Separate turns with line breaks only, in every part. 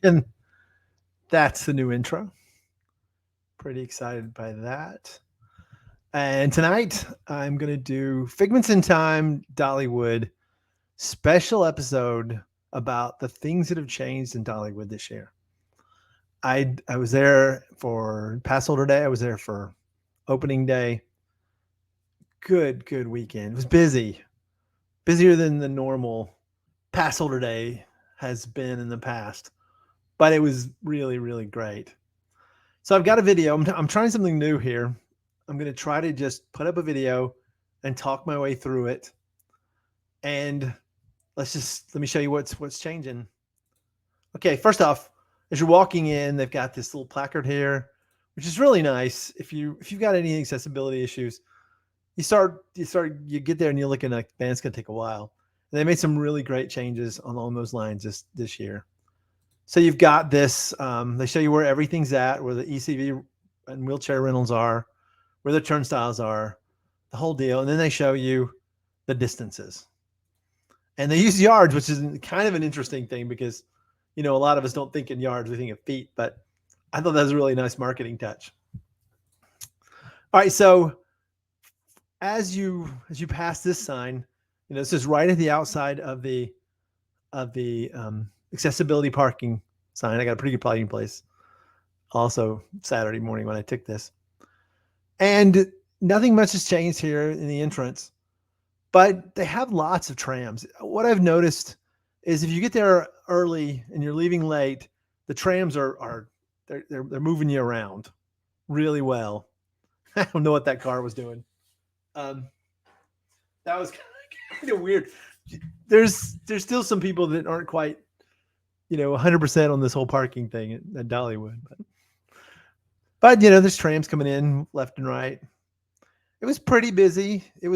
And that's the new intro. Pretty excited by that. And tonight I'm going to do Figments in Time Dollywood special episode about the things that have changed in Dollywood this year. I was there for Passover Day. I was there for opening day. Good weekend. It was busy, busier than the normal Passover Day has been in the past, but it was really great. So I've got a video. I'm trying something new here. I'm going to try to just put up a video and talk my way through it. And let me show you what's changing. Okay, first off, as you're walking in, they've got this little placard here, which is really nice. If you've got any accessibility issues, you get there and you're looking like, man, it's gonna take a while. And they made some really great changes along those lines this year. So you've got this. They show you where everything's at, where the ECV and wheelchair rentals are, where the turnstiles are, the whole deal. And then they show you the distances. And they use yards, which is kind of an interesting thing because, a lot of us don't think in yards, we think of feet, but I thought that was a really nice marketing touch. All right, so as you pass this sign, this is right at the outside of the accessibility parking sign. I got a pretty good parking place also Saturday morning when I took this. And nothing much has changed here in the entrance, but they have lots of trams. What I've noticed is if you get there early and you're leaving late, the trams they're moving you around really well. I don't know what that car was doing. That was kind of weird. There's still some people that aren't quite, 100% on this whole parking thing at Dollywood. But there's trams coming in left and right. It was pretty busy. It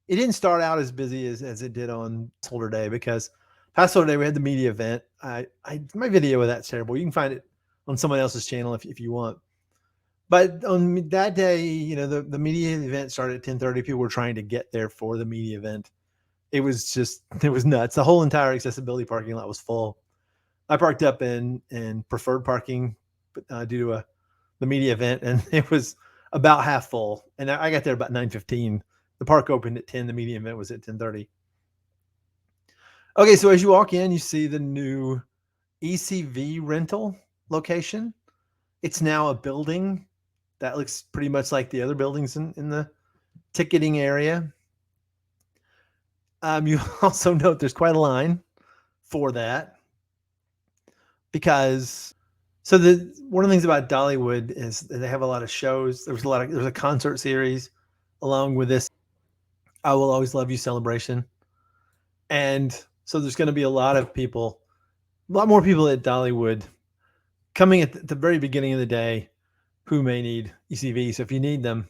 didn't start out as busy as it did on Passover Day because Passover Day we had the media event. My video of that's terrible. You can find it on someone else's channel if you want. But on that day, the media event started at 10:30. People were trying to get there for the media event. It was nuts. The whole entire accessibility parking lot was full. I parked up in preferred parking due to the media event, and it was about half full. And I got there about 9:15. The park opened at 10. The media event was at 10:30. Okay, so as you walk in, you see the new ECV rental location. It's now a building that looks pretty much like the other buildings in the ticketing area. You also note there's quite a line for that because one of the things about Dollywood is that they have a lot of shows. There's a concert series along with this I Will Always Love You celebration. And so there's going to be a lot more people at Dollywood coming at the very beginning of the day who may need ECV. So if you need them,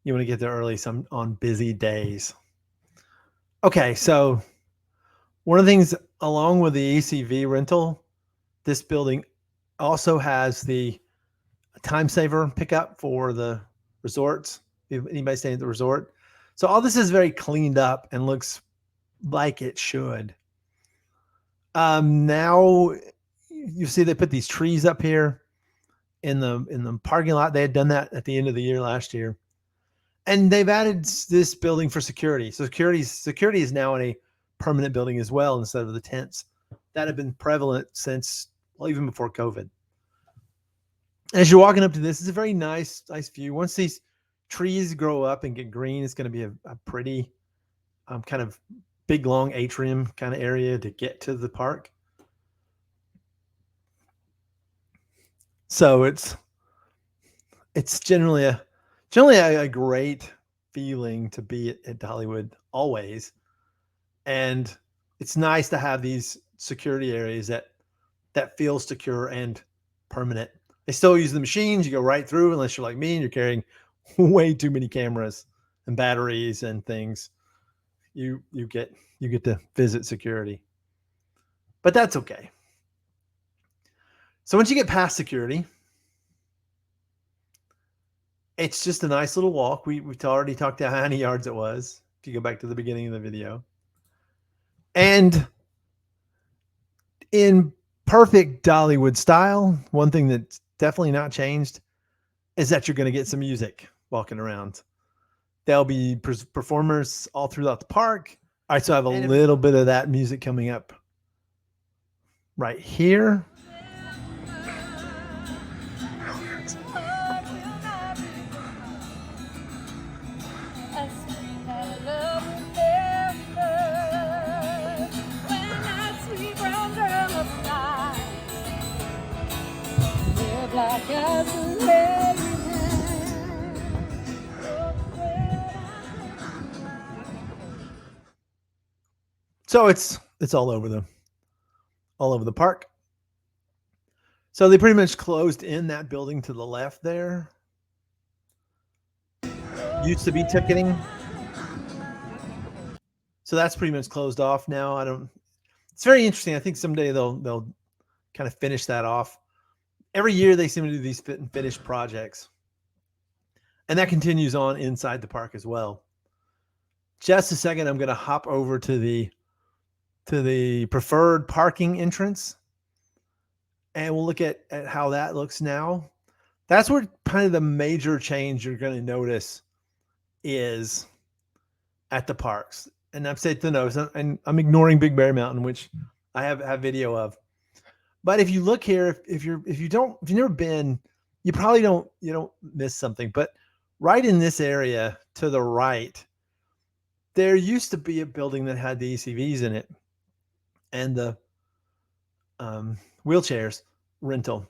you want to get there early on busy days. Okay, so one of the things along with the ECV rental, this building also has the time saver pickup for the resorts. If anybody staying at the resort. So all this is very cleaned up and looks like it should. Now you see they put these trees up here in the parking lot. They had done that at the end of the year last year. And they've added this building for security. So security is now in a permanent building as well instead of the tents that have been prevalent since, even before COVID. As you're walking up to this, it's a very nice view. Once these trees grow up and get green, it's going to be a pretty kind of big, long atrium kind of area to get to the park. So it's generally a great feeling to be at Dollywood always. And it's nice to have these security areas that feel secure and permanent. They still use the machines. You go right through unless you're like me and you're carrying way too many cameras and batteries and things. You get to visit security. But that's okay. So once you get past security, it's just a nice little walk. We've already talked about how many yards it was, if you go back to the beginning of the video. And in perfect Dollywood style. One thing that's definitely not changed is that you're going to get some music walking around. There'll be performers all throughout the park. All right, so I have a little bit of that music coming up right here. So it's all over the park. So they pretty much closed in that building to the left there. Used to be ticketing. So that's pretty much closed off now. I don't It's very interesting. I think someday they'll kind of finish that off. Every year they seem to do these fit and finish projects. And that continues on inside the park as well. Just a second, I'm going to hop over to the preferred parking entrance, and we'll look at how that looks now. That's where kind of the major change you're going to notice is at the parks. And I'm saying the nose, and I'm ignoring Big Bear Mountain, which I have video of. But if you look here, if you've never been, you probably don't miss something. But right in this area to the right, there used to be a building that had the ECVs in it and the wheelchairs rental,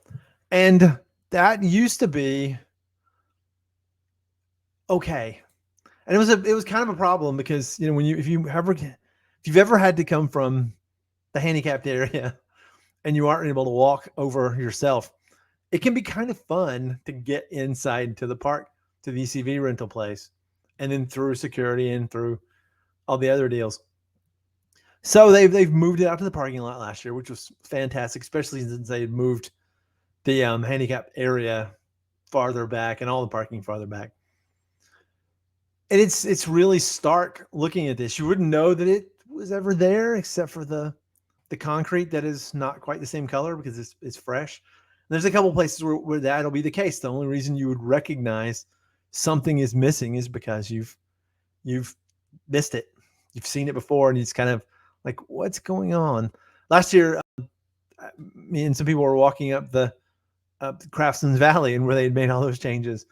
and that used to be okay. And it was kind of a problem because when if you've ever had to come from the handicapped area and you aren't able to walk over yourself, it can be kind of fun to get inside to the park, to the ECV rental place, and then through security and through all the other deals. So they've moved it out to the parking lot last year, which was fantastic, especially since they had moved the handicap area farther back and all the parking farther back. And it's really stark looking at this. You wouldn't know that it was ever there except for the concrete that is not quite the same color because it's fresh. And there's a couple places where that'll be the case. The only reason you would recognize something is missing is because you've missed it. You've seen it before, and it's kind of like, what's going on? Last year, me and some people were walking up the Craftsman's Valley, and where they had made all those changes,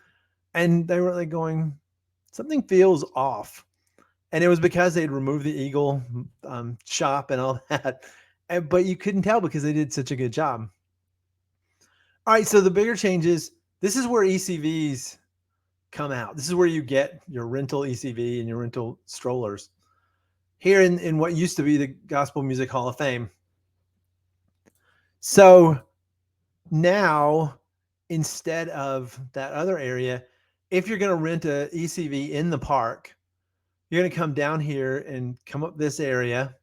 and they were like going, something feels off. And it was because they'd removed the Eagle shop and all that. But you couldn't tell because they did such a good job. All right, so the bigger changes, this is where ECVs come out. This is where you get your rental ECV and your rental strollers. Here in what used to be the Gospel Music Hall of Fame. So now, instead of that other area, if you're going to rent a ECV in the park, you're going to come down here and come up this area,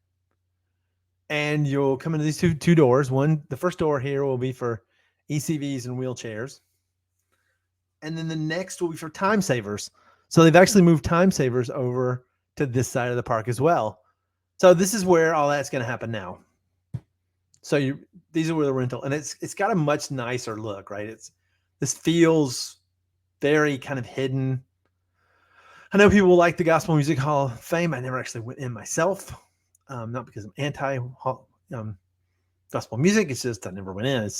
and you'll come into these two doors. The first door here will be for ECVs and wheelchairs, and then the next will be for time savers. So they've actually moved time savers over to this side of the park as well. So this is where all that's going to happen now. So these are where the rental, and it's got a much nicer look, right? This feels very kind of hidden. I know people like the Gospel Music Hall of Fame. I never actually went in myself, not because I'm anti gospel music. It's just I never went in.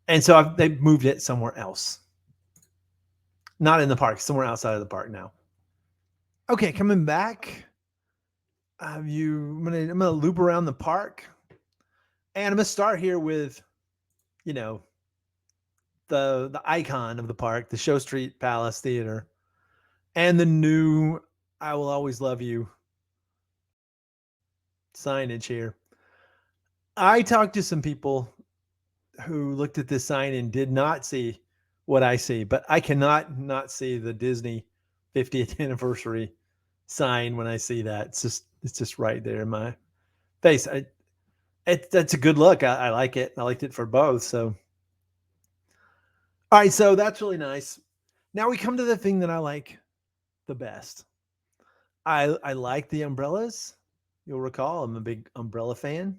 And so they've moved it somewhere else, not in the park, somewhere outside of the park now. Okay, coming back. I'm gonna loop around the park, and I'm gonna start here with, the icon of the park, the Show Street Palace Theater, and the new "I Will Always Love You" signage here. I talked to some people who looked at this sign and did not see what I see, but I cannot not see the Disney 50th anniversary sign when I see that. It's just right there in my face. That's a good look. I like it. I liked it for both. So, all right. So that's really nice. Now we come to the thing that I like the best. I like the umbrellas. You'll recall I'm a big umbrella fan.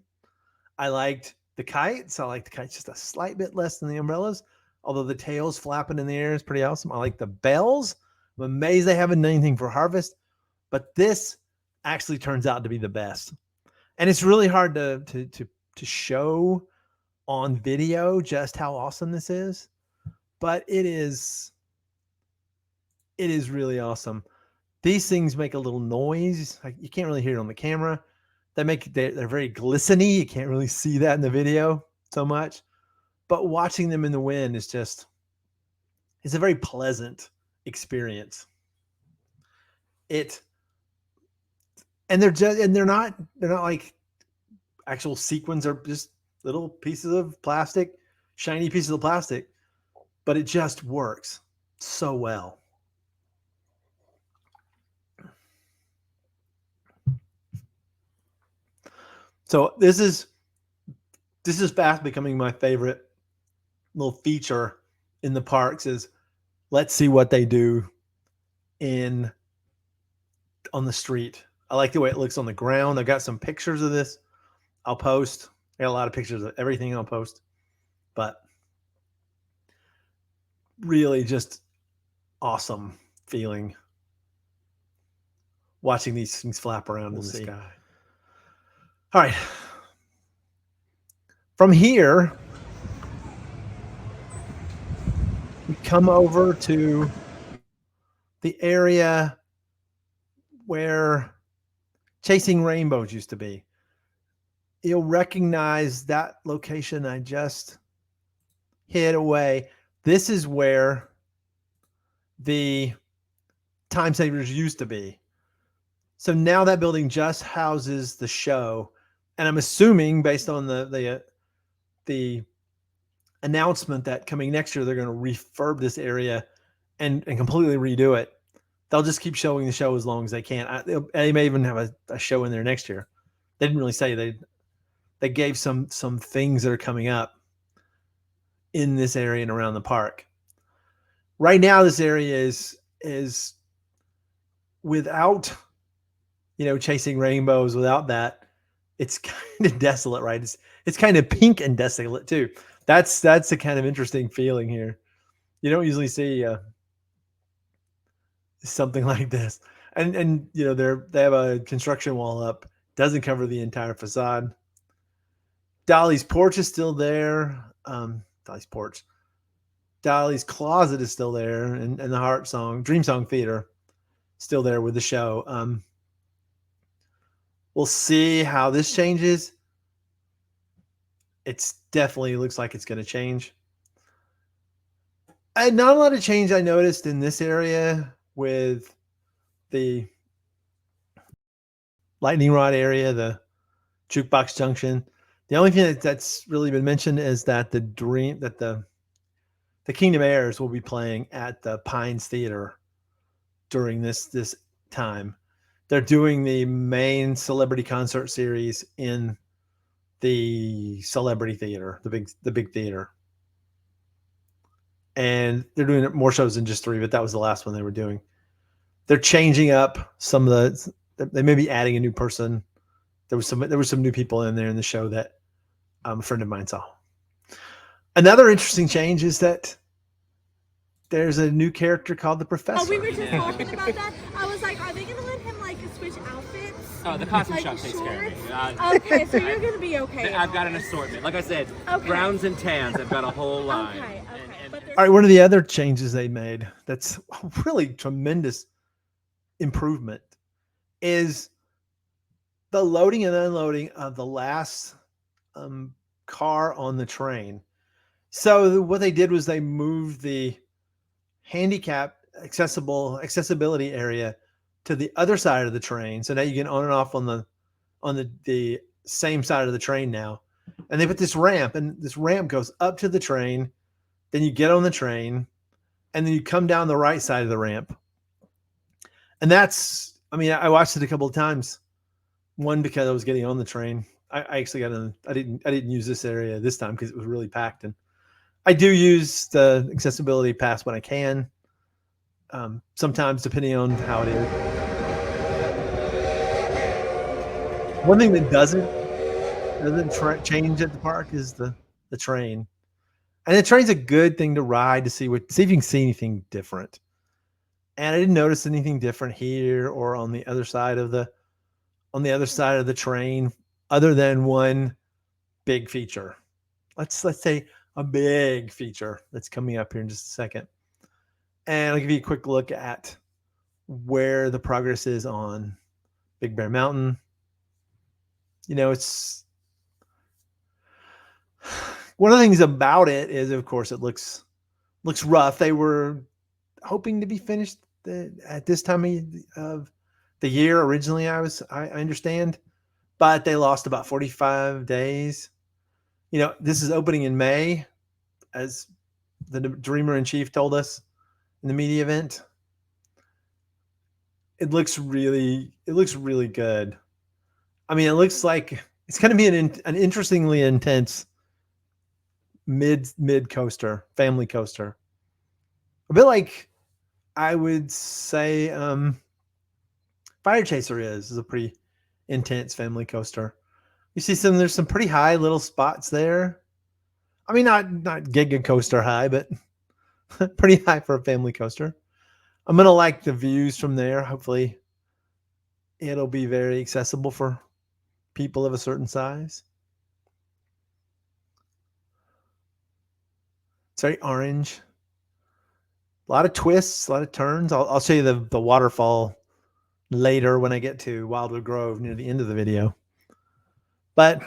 I liked the kites. I like the kites just a slight bit less than the umbrellas, although the tails flapping in the air is pretty awesome. I like the bells. I'm amazed they haven't done anything for harvest, but this actually turns out to be the best. And it's really hard to show on video just how awesome this is, but it is really awesome. These things make a little noise. You can't really hear it on the camera. They're very glisteny. You can't really see that in the video so much, but watching them in the wind is just, it's a very pleasant experience. They're not like actual sequins, are just little pieces of plastic, shiny pieces of plastic, but it just works so well. So this is fast becoming my favorite little feature in the parks. Is let's see what they do on the street. I like the way it looks on the ground. I've got some pictures of this I'll post. I got a lot of pictures of everything I'll post, but really just awesome feeling watching these things flap around in the sky. All right. From here, we come over to the area where Chasing Rainbows used to be. You'll recognize that location I just hid away. This is where the Time Savers used to be. So now that building just houses the show. And I'm assuming, based on the announcement that coming next year, they're going to refurb this area and completely redo it. They'll just keep showing the show as long as they can. They may even have a show in there next year. They didn't really say. They gave some things that are coming up in this area and around the park. Right now, this area is without, Chasing Rainbows. Without that, it's kind of desolate, right? It's kind of pink and desolate too. That's a kind of interesting feeling here. You don't usually see something like this. And they have a construction wall up, doesn't cover the entire facade. Dolly's porch is still there. Dolly's closet is still there, and the Dream Song Theater still there with the show. We'll see how this changes. It's definitely looks like it's going to change. Not a lot of change I noticed in this area with the lightning rod area, the jukebox junction. The only thing that's really been mentioned is that the Kingdom Heirs will be playing at the Pines Theater during this time. They're doing the main celebrity concert series in the Celebrity Theater, the big theater. And they're doing more shows than just 3, but that was the last one they were doing. They're changing up some of they may be adding a new person. There was some new people in there in the show that a friend of mine saw. Another interesting change is that there's a new character called the Professor.
Oh, we were just talking about that. I was like, are they going to let him switch outfits?
Oh, the costume shop takes care of me.
Okay, so you're going to be okay.
I've got an assortment. Like I said, browns and tans. I've got a whole line.
Okay.
All right, one of the other changes they made that's really tremendous improvement is the loading and unloading of the last car on the train. So what they did was they moved the handicap accessibility area to the other side of the train. So now you get on and off on the same side of the train now. And they put this ramp, and this ramp goes up to the train. Then you get on the train, and then you come down the right side of the ramp. And I watched it a couple of times. One, because I was getting on the train. I actually I didn't use this area this time because it was really packed. And I do use the accessibility pass when I can. Sometimes depending on how it is. One thing that doesn't doesn't change at the park is the train. And the train's a good thing to ride to see if you can see anything different. And I didn't notice anything different here or on the other side of the train, other than one big feature. Let's say a big feature that's coming up here in just a second. And I'll give you a quick look at where the progress is on Big Bear Mountain. It's one of the things about it is, of course, it looks rough. They were hoping to be finished at this time of the year originally. I understand, but they lost about 45 days. This is opening in May, as the Dreamer in Chief told us in the media event. It looks really good. I mean, it looks like it's going to be an interestingly intense mid coaster, family coaster. A bit like, I would say, Fire Chaser is a pretty intense family coaster. You see there's some pretty high little spots there. I mean, not giga coaster high, but pretty high for a family coaster. I'm going to like the views from there. Hopefully it'll be very accessible for people of a certain size. It's very orange. A lot of twists, a lot of turns. I'll show you the waterfall later when I get to Wildwood Grove near the end of the video. But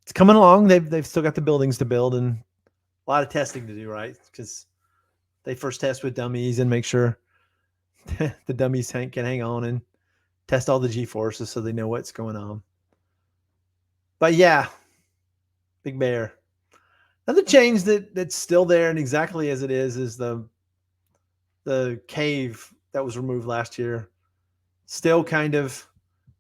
it's coming along. They've still got the buildings to build and a lot of testing to do, right? Because they first test with dummies and make sure the dummies can hang on, and test all the G-forces so they know what's going on. But yeah, Big Bear. Another change that's still there and exactly as it is the cave that was removed last year. Still kind of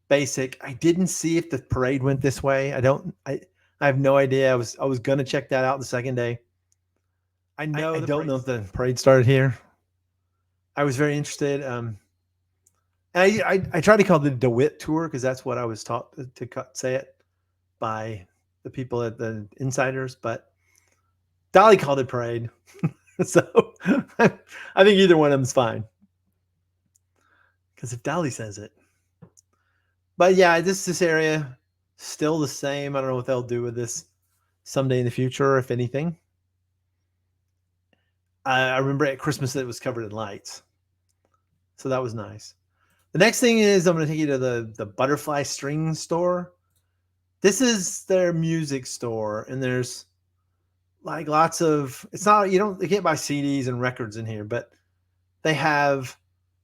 basic. I didn't see if the parade went this way. I have no idea. I was going to check that out the second day. I don't know if the parade started here. I was very interested. I tried to call it the DeWitt tour because that's what I was taught to say it by the people at the Insiders, but Dolly called it parade. So I think either one of them's fine. Because if Dolly says it. But yeah, this area still the same. I don't know what they'll do with this someday in the future, if anything. I remember at Christmas it was covered in lights. So that was nice. The next thing is I'm going to take you to the Butterfly String store. This is their music store, and there's like lots of, it's not, you can't buy CDs and records in here, but they have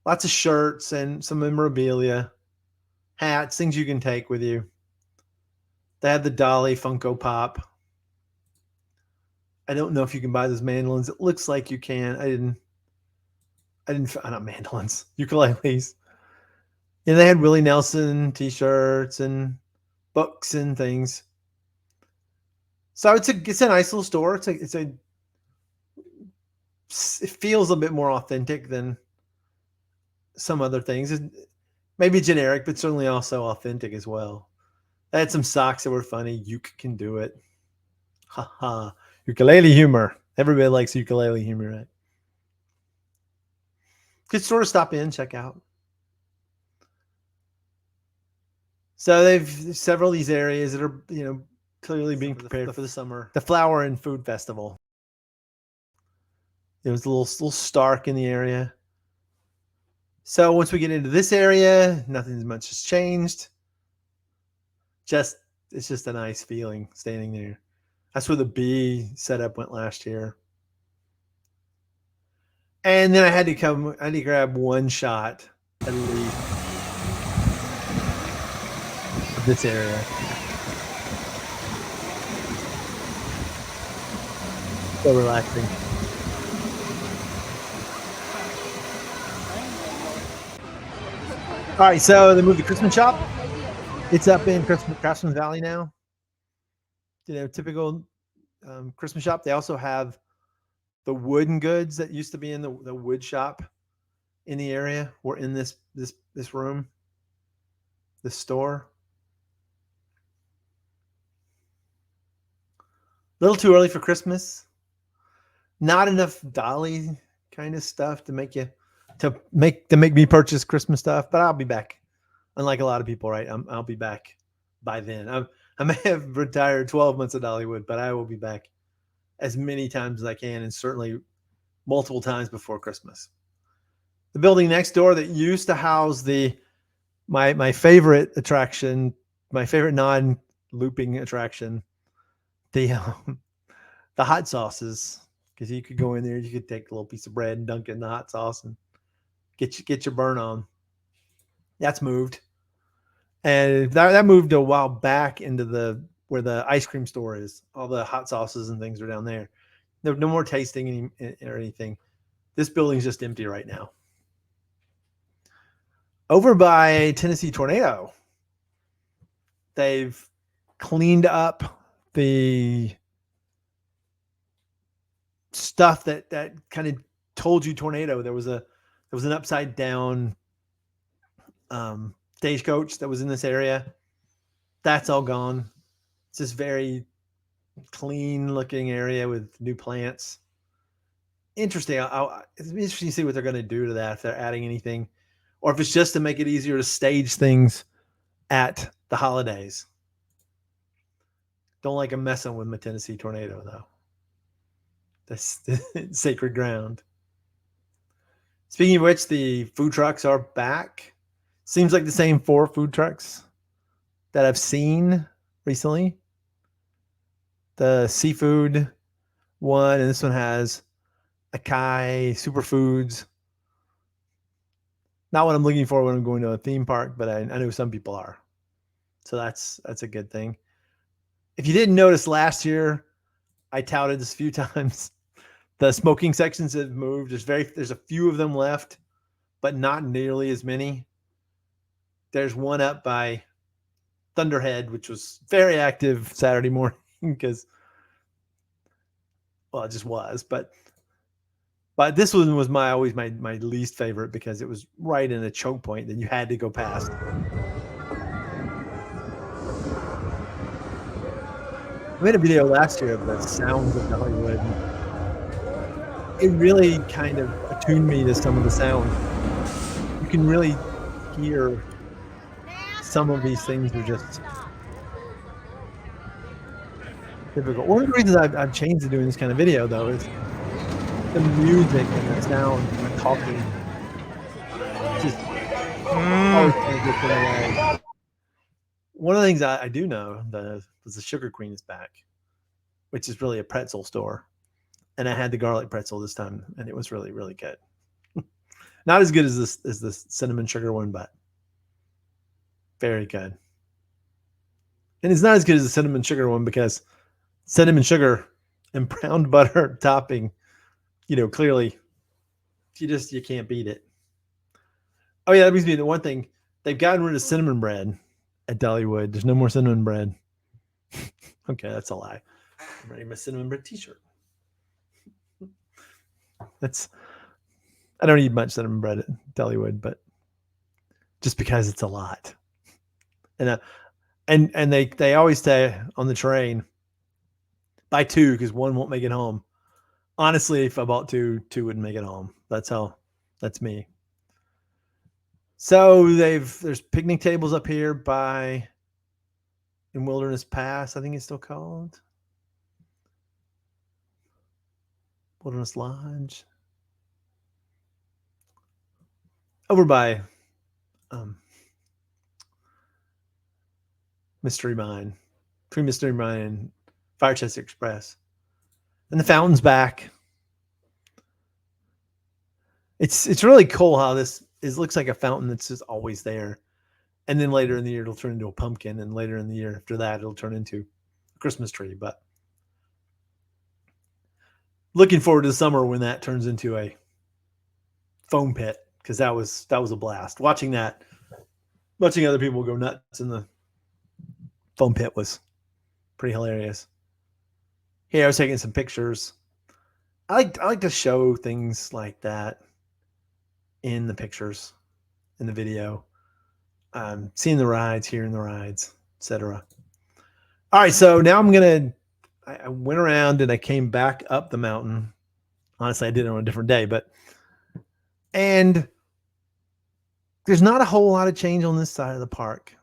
lots of shirts and some memorabilia, hats, things you can take with you. They have the Dolly Funko Pop. I don't know if you can buy those mandolins. It looks like you can. I didn't, not mandolins, ukuleles. And they had Willie Nelson t-shirts and books and things. So it's a nice little store. It feels a bit more authentic than some other things. Maybe generic, but certainly also authentic as well. I had some socks that were funny. Uke can do it. Ha ha. Ukulele humor. Everybody likes ukulele humor, right? Good store to stop in, check out. So they've several of these areas that are, clearly being prepared for the summer. The Flower and Food Festival. It was a little stark in the area. So once we get into this area, nothing much has changed. It's just a nice feeling standing there. That's where the bee setup went last year. And then I had to grab one shot at least of this area. So relaxing. All right, so they moved the Christmas shop. It's up in Craftsman Valley now. Typical Christmas shop. They also have the wooden goods that used to be in the wood shop in the area were in this room, this store. little too early for Christmas. Not enough Dolly kind of stuff to make me purchase Christmas stuff, but I'll be back. Unlike a lot of people, right? I'll be back by then. I may have retired 12 months of Dollywood, but I will be back as many times as I can, and certainly multiple times before Christmas. The building next door that used to house my favorite attraction, my favorite non-looping attraction, the hot sauces, because you could go in there, you could take a little piece of bread and dunk it in the hot sauce and get your burn on. That's moved, and that moved a while back into where the ice cream store is. All the hot sauces and things are down there. No more tasting or anything. This building's just empty right now. Over by Tennessee Tornado, they've cleaned up the stuff that kind of told you tornado. There was an upside down stagecoach that was in this area. That's all gone. It's this very clean looking area with new plants. Interesting. It's interesting to see what they're going to do to that, if they're adding anything, or if it's just to make it easier to stage things at the holidays. Don't like them messing with my Tennessee Tornado, though. That's sacred ground. Speaking of which, the food trucks are back. Seems like the same 4 food trucks that I've seen recently. The seafood one, and this one has acai, superfoods. Not what I'm looking for when I'm going to a theme park, but I know some people are. So that's a good thing. If you didn't notice last year, I touted this a few times. The smoking sections have moved. There's a few of them left, but not nearly as many. There's one up by Thunderhead, which was very active Saturday morning because, well, it just was. But this one was always my least favorite because it was right in a choke point that you had to go past. I made a video last year of the sounds of Dollywood. It really kind of attuned me to some of the sound. You can really hear some of these things are just difficult. One of the reasons I've changed to doing this kind of video, though, is the music and the sound and the talking. Just always kind of gets in the way. One of the things I do know is the Sugar Queen is back, which is really a pretzel store. And I had the garlic pretzel this time, and it was really, really good. Not as good as this cinnamon sugar one, but very good. And it's not as good as the cinnamon sugar one because cinnamon sugar and brown butter topping, clearly you can't beat it. Oh yeah, that brings me to one thing. They've gotten rid of cinnamon bread at Dollywood. There's no more cinnamon bread. Okay, that's a lie. I'm wearing my cinnamon bread t-shirt. I don't eat much cinnamon bread at Dollywood, but just because it's a lot. And they always say on the train, buy 2 because 1 won't make it home. Honestly, if I bought 2 wouldn't make it home. That's me. So there's picnic tables up here in Wilderness Pass, I think it's still called. Wilderness Lodge. Over by Mystery Mine, between Mystery Mine and Fire Chest Express. And the fountain's back. It's really cool how looks like a fountain that's just always there. And then later in the year, it'll turn into a pumpkin. And later in the year after that, it'll turn into a Christmas tree. But looking forward to the summer when that turns into a foam pit, because that was a blast. Watching other people go nuts in the foam pit was pretty hilarious. Here, I was taking some pictures. I like to show things like that in the pictures, in the video. Seeing the rides, hearing the rides, etc. All right, so now I'm gonna I went around and I came back up the mountain. Honestly, I did it on a different day, and there's not a whole lot of change on this side of the park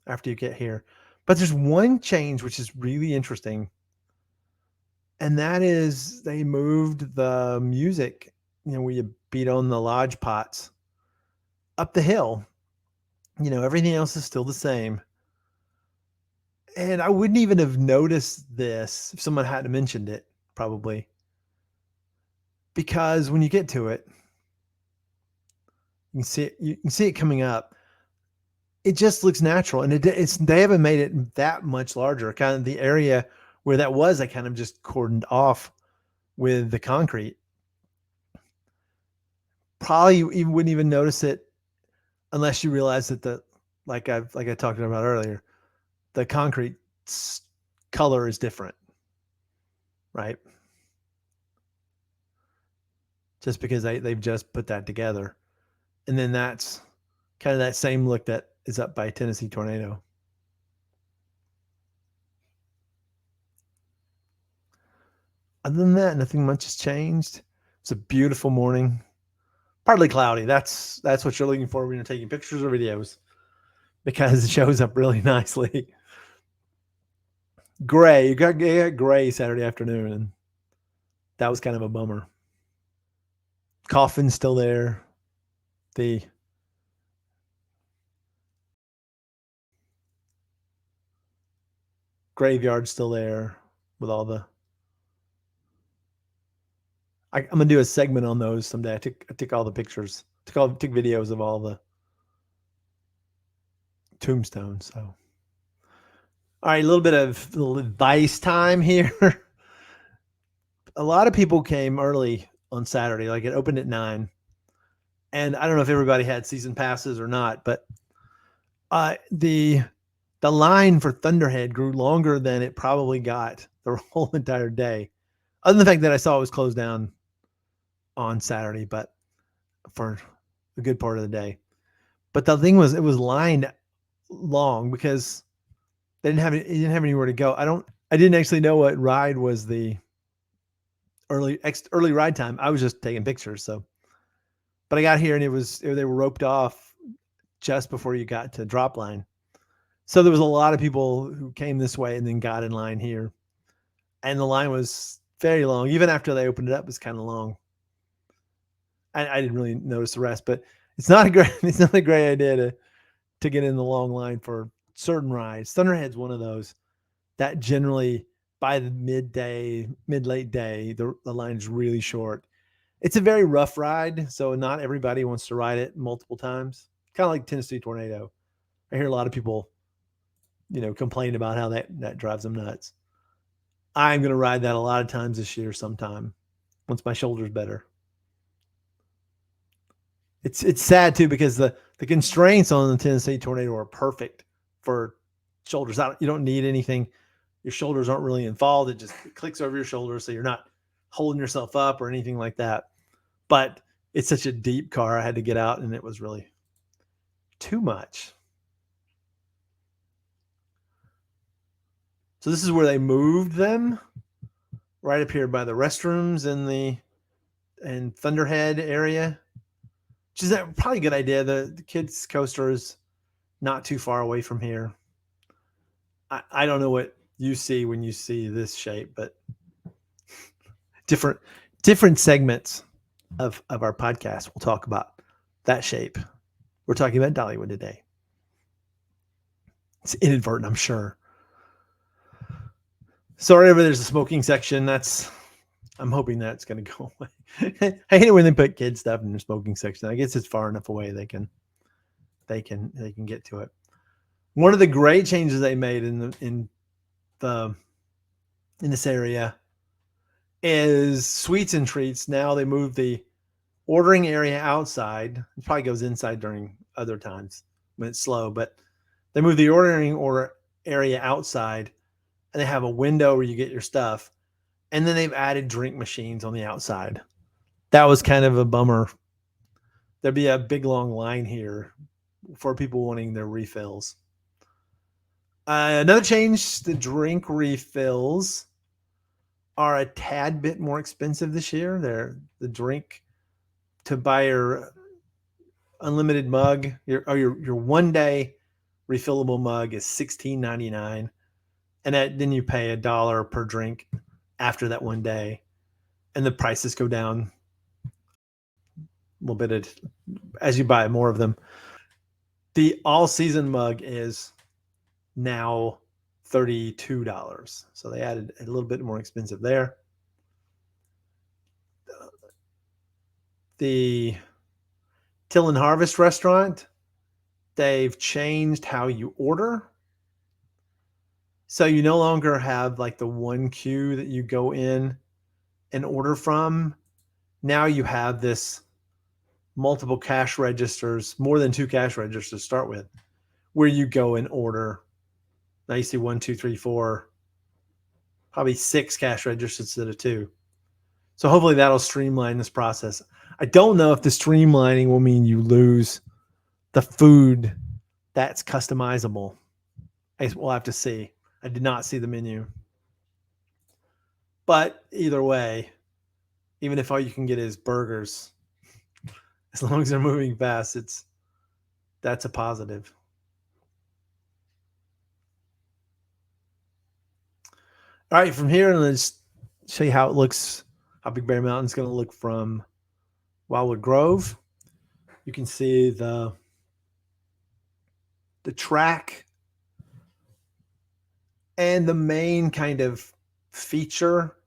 after you get here. But there's one change which is really interesting. And that is they moved the music, where you beat on the lodge pots up the hill. Everything else is still the same. And I wouldn't even have noticed this if someone hadn't mentioned it, probably. Because when you get to it, you can see it coming up. It just looks natural, and they haven't made it that much larger. Kind of the area where that was, I kind of just cordoned off with the concrete. Probably you wouldn't even notice it unless you realize that like I talked about earlier, the concrete color is different, right? Just because they've just put that together. And then that's kind of that same look that is up by Tennessee Tornado. Other than that, nothing much has changed. It's a beautiful morning. Partly cloudy. That's what you're looking for when you're taking pictures or videos, because it shows up really nicely. Gray. You got gray Saturday afternoon, and that was kind of a bummer. Coffin's still there. The graveyard's still there with all the. I'm gonna do a segment on those someday. I took all the pictures, took videos of all the tombstones. So, all right, a little bit of little advice time here. A lot of people came early on Saturday, like it opened at 9. And I don't know if everybody had season passes or not, but the line for Thunderhead grew longer than it probably got the whole entire day. Other than the fact that I saw it was closed down on Saturday, but for a good part of the day. But the thing was, it was lined long because it didn't have anywhere to go. I didn't actually know what ride was the early ride time. I was just taking pictures. So, but I got here and they were roped off just before you got to drop line. So there was a lot of people who came this way and then got in line here. And the line was very long. Even after they opened it up, it was kind of long. I didn't really notice the rest, but it's not a great idea to get in the long line for certain rides. Thunderhead's one of those that generally by the mid-late day, the line's really short. It's a very rough ride, so not everybody wants to ride it multiple times. Kind of like Tennessee Tornado. I hear a lot of people, complain about how that drives them nuts. I'm going to ride that a lot of times this year sometime once my shoulder's better. It's sad too because the constraints on the Tennessee Tornado are perfect for shoulders. You don't need anything. Your shoulders aren't really involved. It just clicks over your shoulders, so you're not holding yourself up or anything like that. But it's such a deep car. I had to get out, and it was really too much. So this is where they moved them, right up here by the restrooms and Thunderhead area. Which is probably a good idea. The kids' coaster is not too far away from here. I don't know what you see when you see this shape, but different segments of our podcast we'll talk about that shape. We're talking about Dollywood today. It's inadvertent, I'm sure. So right over there's a smoking section. I'm hoping that's going to go away. I hate it when they put kid stuff in the smoking section. I guess it's far enough away they can get to it. One of the great changes they made in this area is sweets and treats. Now they move the ordering area outside. It probably goes inside during other times when it's slow, but they move the ordering area outside, and they have a window where you get your stuff. And then they've added drink machines on the outside. That was kind of a bummer. There'd be a big long line here for people wanting their refills. Another change, the drink refills. are a tad bit more expensive this year. They're the drink to buy your unlimited mug, your 1 day refillable mug is $16.99, and then you pay $1 per drink after that 1 day, and the prices go down a little bit as you buy more of them. The all season mug is now $32, so they added a little bit more expensive there. The Till and Harvest restaurant, they've changed how you order. So you no longer have like the one queue that you go in and order from. Now you have this multiple cash registers, more than 2 cash registers to start with, where you go and order. Now you see 1, 2, 3, 4, probably 6 cash registers instead of 2. So hopefully that'll streamline this process. I don't know if the streamlining will mean you lose the food that's customizable. We'll have to see. I did not see the menu. But either way, even if all you can get is burgers, as long as they're moving fast, that's a positive. All right, from here, let's show you how it looks, how Big Bear Mountain is going to look from Wildwood Grove. You can see the track and the main kind of feature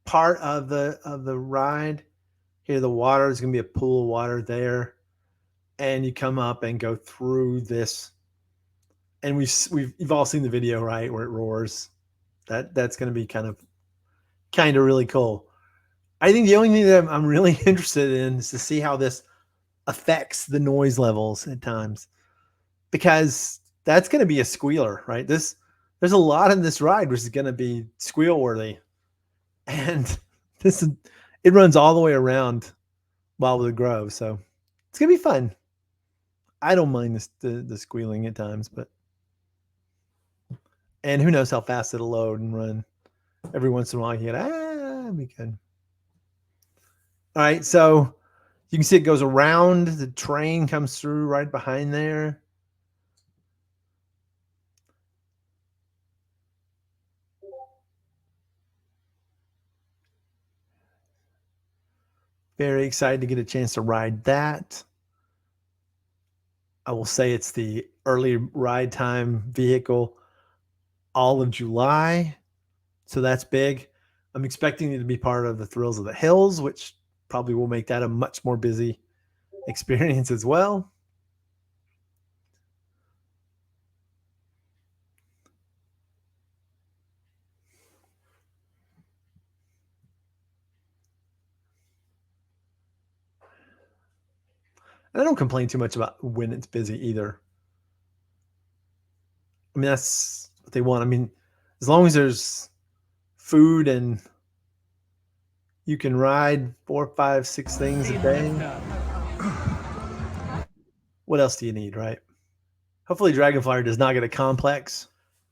part of the ride. Here, the water is going to be a pool of water there, and you come up and go through this. And you've all seen the video, right, where it roars. That's going to be kind of really cool. I think the only thing that I'm really interested in is to see how this affects the noise levels at times, because that's going to be a squealer, right? There's a lot in this ride which is going to be squeal worthy, and it runs all the way around Wildwood Grove, so it's going to be fun. I don't mind the squealing at times, and who knows how fast it'll load and run. Every once in a while, you get be good. All right, so you can see it goes around. The train comes through right behind there. Very excited to get a chance to ride that. I will say it's the early ride time vehicle all of July, so that's big. I'm expecting it to be part of the Thrills of the Hills, which probably will make that a much more busy experience as well. And I don't complain too much about when it's busy either. I mean, that's what they want. I mean, as long as there's food and you can ride 4, 5, 6 things a day, what else do you need, right? Hopefully Dragonflyer does not get a complex.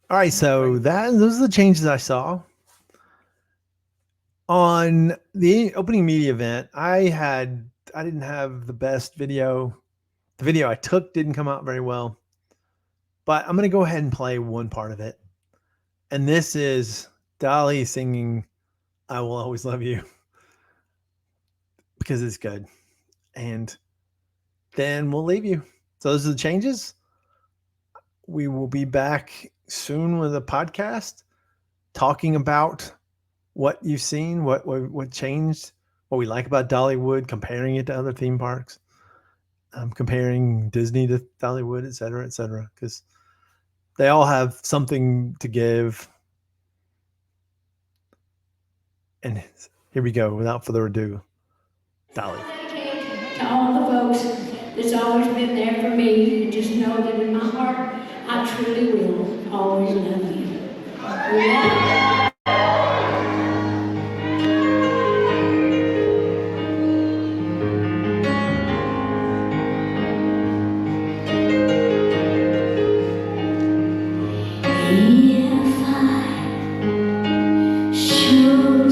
All right, so those are the changes I saw. On the opening media event, I didn't have the best video. The video I took didn't come out very well, but I'm going to go ahead and play one part of it. And this is Dolly singing "I Will Always Love You" because it's good. And then we'll leave you. So those are the changes. We will be back soon with a podcast talking about what you've seen, what changed, what we like about Dollywood, comparing it to other theme parks, comparing Disney to Dollywood, et cetera, because they all have something to give. And here we go. Without further ado, Dolly.
To all the folks that's always been there for me, and just know that in my heart, I truly will always love you. If I should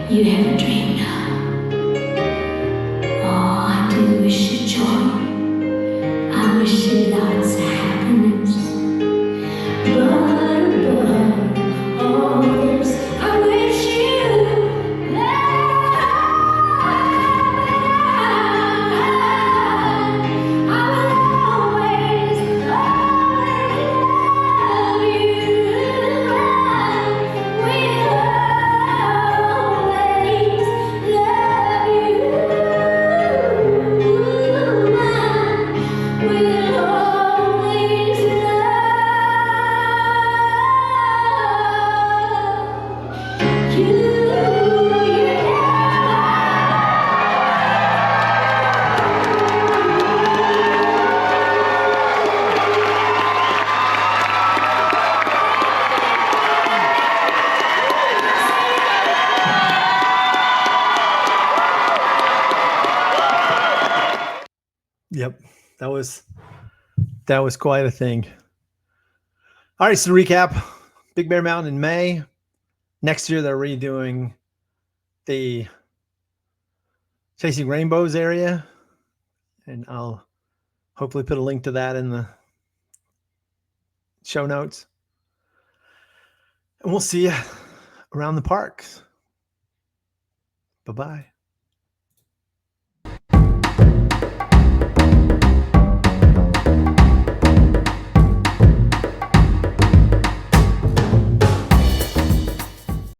you haven't dreamed of. Oh, I do wish you joy. I wish you lots of happiness. But above all this, I wish you love. I will always, always love you. We'll always love you. We'll always love you.
Yep, that was quite a thing. All right, so to recap, Big Bear Mountain in May. Next year they're redoing the Chasing Rainbows area, and I'll hopefully put a link to that in the show notes. And we'll see you around the parks. Bye-bye.